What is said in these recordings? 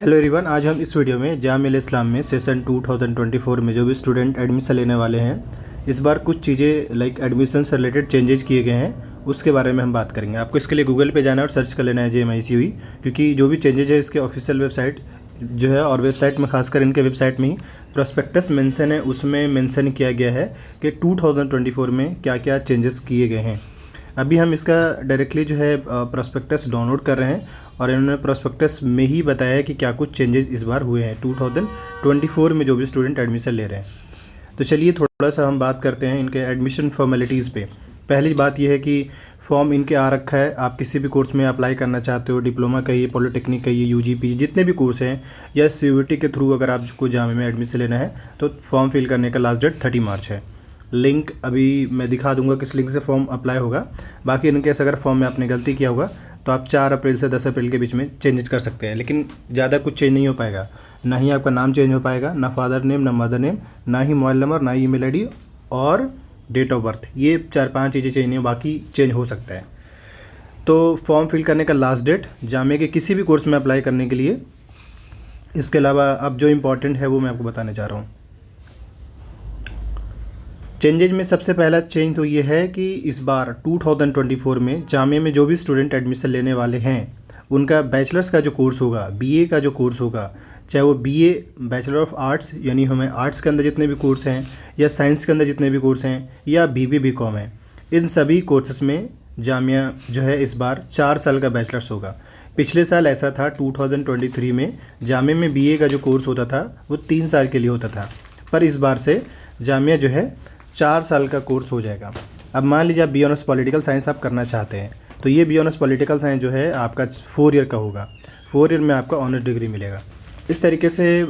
Hello everyone, आज हम इस वीडियो में जामिया इस्लाम में सेशन 2024 में जो भी स्टूडेंट एडमिशन लेने वाले हैं, इस बार कुछ चीज़ें लाइक एडमिशन से रिलेटेड चेंजेस किए गए हैं, उसके बारे में हम बात करेंगे। आपको इसके लिए गूगल पे जाना है और सर्च कर लेना है JMICUE, क्योंकि जो भी चेंजेज है इसके ऑफिशियल वेबसाइट जो है, और वेबसाइट में खासकर इनके वेबसाइट में ही प्रोस्पेक्टस मेंशन है, उसमें मेंशन किया गया है कि 2024 में क्या क्या चेंजेस किए गए हैं। अभी हम इसका डायरेक्टली जो है प्रोस्पेक्टस डाउनलोड कर रहे हैं और इन्होंने प्रोस्पेक्टस में ही बताया है कि क्या कुछ चेंजेस इस बार हुए हैं 2024 में जो भी स्टूडेंट एडमिशन ले रहे हैं। तो चलिए थोड़ा सा हम बात करते हैं इनके एडमिशन फॉर्मेलिटीज़ पे। पहली बात यह है कि फॉर्म इनके आ रखा है, आप किसी भी कोर्स में अप्लाई करना चाहते हो, डिप्लोमा कहिए, पॉलिटेक्निक कहिए, UG PG जितने भी कोर्स हैं, या CUET के थ्रू अगर आपको जामिया में एडमिशन लेना है तो फॉर्म फिल करने का लास्ट डेट 30 मार्च है। लिंक अभी मैं दिखा दूंगा किस लिंक से फॉर्म अप्लाई होगा। बाकी इन केस अगर फॉर्म में आपने गलती किया होगा तो आप 4 अप्रैल से 10 अप्रैल के बीच में चेंज कर सकते हैं, लेकिन ज़्यादा कुछ चेंज नहीं हो पाएगा। ना ही आपका नाम चेंज हो पाएगा, ना फादर नेम, ना मदर नेम, ना ही मोबाइल नंबर, ना ही ईमेल ID और डेट ऑफ बर्थ। ये 4-5 चीज़ें चेंज नहीं हो, बाकी चेंज हो सकता है। तो फॉर्म फिल करने का लास्ट डेट जामिया के किसी भी कोर्स में अप्लाई करने के लिए। इसके अलावा अब जो इम्पोर्टेंट है वो मैं आपको बताने जा रहा हूँ। चेंजेज में सबसे पहला चेंज तो ये है कि इस बार 2024 में जामिया में जो भी स्टूडेंट एडमिशन लेने वाले हैं, उनका बैचलर्स का जो कोर्स होगा, BA का जो कोर्स होगा, चाहे वो BA बैचलर ऑफ आर्ट्स यानी हमें आर्ट्स के अंदर जितने भी कोर्स हैं, या साइंस के अंदर जितने भी कोर्स हैं, या BB BCom है, इन सभी कोर्सेस में जामिया जो है इस बार 4 साल का बैचलर्स होगा। पिछले साल ऐसा था 2023 में जामिया में BA का जो कोर्स होता था वो 3 साल के लिए होता था, पर इस बार से जामिया जो है 4 साल का कोर्स हो जाएगा। अब मान लीजिए आप BA पॉलिटिकल साइंस आप करना चाहते हैं, तो ये BA पॉलिटिकल साइंस जो है आपका 4 ईयर का होगा। 4 ईयर में आपका ऑनर्स डिग्री मिलेगा। इस तरीके से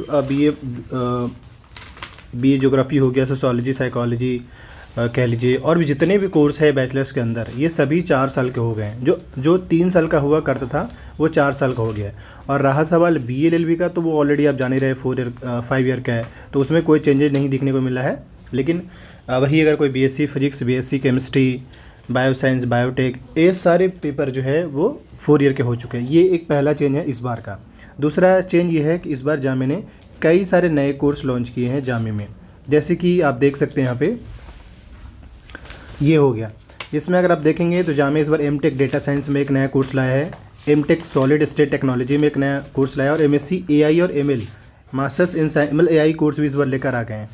BA ज्योग्राफी हो गया, सोशोलॉजी, साइकोलॉजी कह लीजिए, और भी जितने भी कोर्स है बैचलर्स के अंदर, ये सभी 4 साल के हो गए हैं। जो 3 साल का हुआ करता था वो 4 साल का हो गया है। और रहा सवाल BA LLB का, तो वो ऑलरेडी आप जान ही रहे 5 ईयर का है, तो उसमें कोई चेंजेस नहीं दिखने को मिला है। लेकिन वही अगर कोई BSc physics, BSc chemistry, bioscience, biotech, ये सारे पेपर जो है वो 4 ईयर के हो चुके हैं। ये एक पहला चेंज है इस बार का। दूसरा चेंज ये है कि इस बार जामिया ने कई सारे नए कोर्स लॉन्च किए हैं जामिया में, जैसे कि आप देख सकते हैं यहाँ पे ये हो गया। इसमें अगर आप देखेंगे तो जामिया इस बार MTech डेटा साइंस में एक नया कोर्स लाया है, MTech सॉलिड स्टेट टेक्नोलॉजी में एक नया कोर्स लाया, और MSc AI और ML मास्टर्स इन मतलब AI कोर्स भी इस बार लेकर आ गए हैं।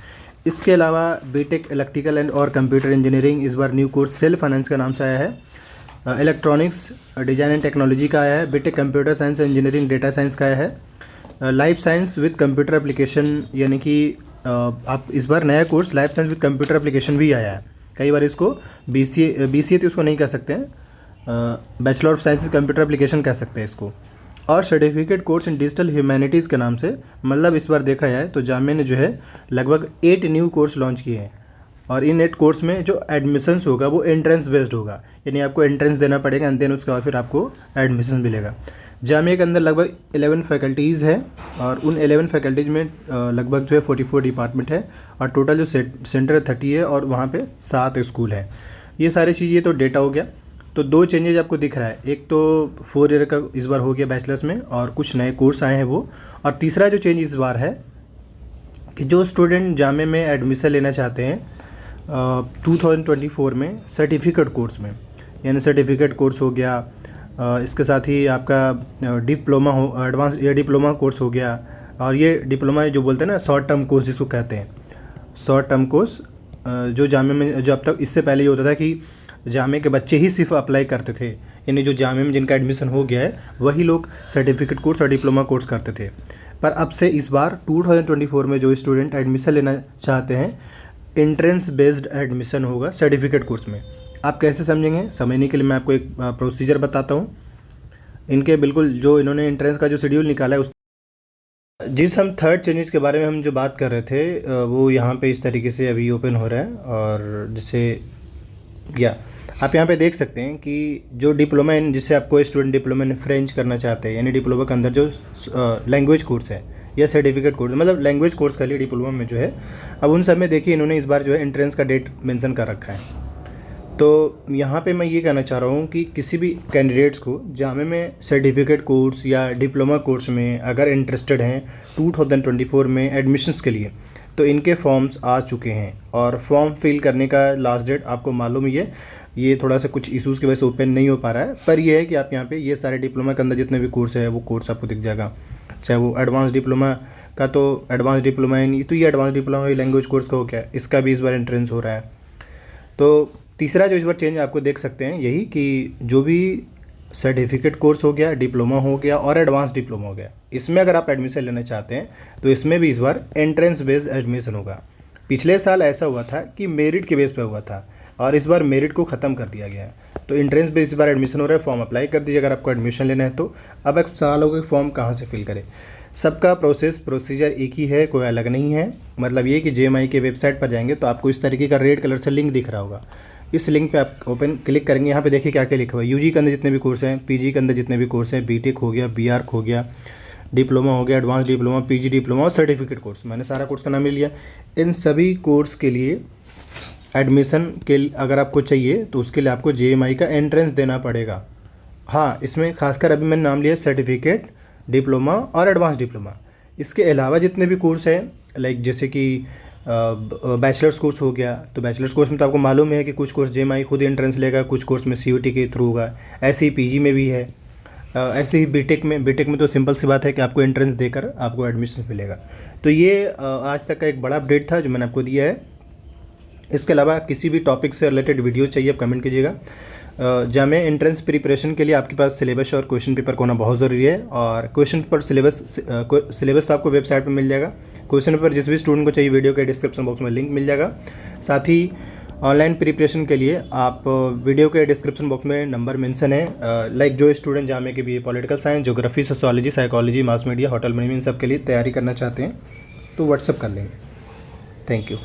इसके अलावा BTech इलेक्ट्रिकल एंड और कंप्यूटर इंजीनियरिंग इस बार न्यू कोर्स सेल्फ फाइनेंस का नाम से आया है। इलेक्ट्रॉनिक्स डिज़ाइन एंड टेक्नोलॉजी का आया है। BTech computer science engineering data science का आया है। Life science with computer application, यानी कि आप इस बार नया course life science with computer application भी आया है। कई बार इसको BCA तो उसको नहीं कह सकते हैं, bachelor of science computer application कह सकते हैं इसको। और certificate course in digital humanities के नाम से, मतलब इस बार देखा जाए तो जामिया ने जो है लगभग 8 न्यू कोर्स लॉन्च किए हैं। और इन 8 कोर्स में जो एडमिशन्स होगा वो एंट्रेंस बेस्ड होगा, यानी आपको एंट्रेंस देना पड़ेगा एंड देन उसके बाद फिर आपको एडमिशन मिलेगा। जामिया के अंदर लगभग 11 फैकल्टीज़ है, और उन 11 फैकल्टीज़ में लगभग जो है 44 डिपार्टमेंट है, और टोटल जो सेंटर 30 है, और वहाँ पे 7 स्कूल है। ये सारी चीज़, ये तो डेटा हो गया। तो 2 चेंजेज आपको दिख रहा है, एक तो 4 ईयर का इस बार हो गया बैचलर्स में, और कुछ नए कोर्स आए हैं वो। और तीसरा जो चेंज इस बार है कि जो स्टूडेंट जामिया में एडमिशन लेना चाहते हैं 2024 में सर्टिफिकेट कोर्स में, यानी सर्टिफिकेट कोर्स हो गया, इसके साथ ही आपका डिप्लोमा हो, एडवांस या डिप्लोमा कोर्स हो गया, और ये डिप्लोमा जो बोलते हैं ना, शॉर्ट टर्म कोर्स जिसको कहते हैं, शॉर्ट टर्म कोर्स जो जामिया में, जो अब तक इससे पहले ये होता था कि जामिया के बच्चे ही सिर्फ अप्लाई करते थे, यानी जो जामिया में जिनका एडमिशन हो गया है वही लोग सर्टिफिकेट कोर्स और डिप्लोमा कोर्स करते थे। पर अब से इस बार 2024 में जो स्टूडेंट एडमिशन लेना चाहते हैं, एंट्रेंस बेस्ड एडमिशन होगा सर्टिफिकेट कोर्स में। आप कैसे समझेंगे, समझने के लिए मैं आपको एक प्रोसीजर बताता हूँ। इनके बिल्कुल जो इन्होंने एंट्रेंस का जो शेड्यूल निकाला है उस जिस हम थर्ड चेंजेस के बारे में हम जो बात कर रहे थे वो यहाँ पे इस तरीके से अभी ओपन हो रहा है। और जिसे या आप यहाँ पे देख सकते हैं कि जो डिप्लोमा इन, जिससे आपको स्टूडेंट डिप्लोमा इन फ्रेंच करना चाहते हैं, यानी डिप्लोमा के अंदर जो लैंग्वेज कोर्स है या सर्टिफिकेट कोर्स, मतलब लैंग्वेज कोर्स का लिए डिप्लोमा में जो है, अब उन सब में देखिए इन्होंने इस बार जो है एंट्रेंस का डेट मेंशन कर रखा है। तो यहाँ पे मैं ये कहना चाह रहा हूँ कि किसी भी कैंडिडेट्स को जामे में सर्टिफिकेट कोर्स या डिप्लोमा कोर्स में अगर इंटरेस्टेड हैं 2024 में एडमिशन्स के लिए, तो इनके फॉर्म्स आ चुके हैं और फॉर्म फिल करने का लास्ट डेट आपको मालूम ही है, ये थोड़ा सा कुछ इश्यूज़ की वजह से ओपन नहीं हो पा रहा है। पर ये है कि आप यहाँ पे ये सारे डिप्लोमा के अंदर जितने भी कोर्स है वो कोर्स आपको दिख जाएगा। चाहे वो एडवांस डिप्लोमा का, तो एडवांस डिप्लोमा है नहीं, तो ये एडवांस डिप्लोमा लैंग्वेज कोर्स का हो गया, इसका भी इस बार एंट्रेंस हो रहा है। तो तीसरा जो इस बार चेंज आपको देख सकते हैं यही कि जो भी सर्टिफिकेट कोर्स हो गया, डिप्लोमा हो गया और एडवांस डिप्लोमा हो गया, इसमें अगर आप एडमिशन लेना चाहते हैं तो इसमें भी इस बार एंट्रेंस बेस्ड एडमिशन होगा। पिछले साल ऐसा हुआ था कि मेरिट के बेस पे हुआ था और इस बार मेरिट को ख़त्म कर दिया गया है। तो एंट्रेंस बेस इस बार एडमिशन हो रहा है। फॉर्म अप्लाई कर दीजिए अगर आपको एडमिशन लेना है तो। अब एक सवाल होगा कि फॉर्म कहाँ से फिल करें। सबका प्रोसीजर एक ही है, कोई अलग नहीं है। मतलब ये कि JMI के वेबसाइट पर जाएंगे तो आपको इस तरीके का रेड कलर से लिंक दिख रहा होगा। इस लिंक पे आप ओपन क्लिक करेंगे, यहाँ पे देखिए क्या क्या लिखा हुआ है। UG के अंदर जितने भी कोर्स हैं, PG के अंदर जितने भी कोर्स हैं, BTech हो गया, BArch हो गया, डिप्लोमा हो गया, एडवांस डिप्लोमा, PG डिप्लोमा और सर्टिफिकेट कोर्स, मैंने सारा कोर्स का नाम ले लिया। इन सभी कोर्स के लिए एडमिशन के अगर आपको चाहिए तो उसके लिए आपको JMI का एंट्रेंस देना पड़ेगा। हाँ, इसमें खासकर अभी मैंने नाम लिया सर्टिफिकेट, डिप्लोमा और एडवांस डिप्लोमा। इसके अलावा जितने भी कोर्स हैं, लाइक जैसे कि बैचलर्स कोर्स हो गया, तो बैचलर्स कोर्स में तो आपको मालूम है कि कुछ कोर्स JMI खुद ही एंट्रेंस लेगा, कुछ कोर्स में CUET के थ्रू होगा। ऐसे ही PG में भी है, ऐसे ही बीटेक में तो सिंपल सी बात है कि आपको एंट्रेंस देकर आपको एडमिशन मिलेगा। तो ये आज तक का एक बड़ा अपडेट था जो मैंने आपको दिया है। इसके अलावा किसी भी टॉपिक से रिलेटेड वीडियो चाहिए आप कमेंट कीजिएगा। जामे एंट्रेंस प्रिपरेशन के लिए आपके पास सिलेबस और क्वेश्चन पेपर होना बहुत ज़रूरी है। और क्वेश्चन पेपर सिलेबस तो आपको वेबसाइट पर मिल जाएगा। क्वेश्चन पेपर जिस भी स्टूडेंट को चाहिए वीडियो के डिस्क्रिप्शन बॉक्स में लिंक मिल जाएगा। साथ ही ऑनलाइन प्रिपरेशन के लिए आप वीडियो के डिस्क्रिप्शन बॉक्स में नंबर मेंशन है। लाइक जो स्टूडेंट जामे के BA political science, geography, sociology, psychology, mass media, hotel management सब के लिए तैयारी करना चाहते हैं तो व्हाट्सअप कर लेंगे। Thank you.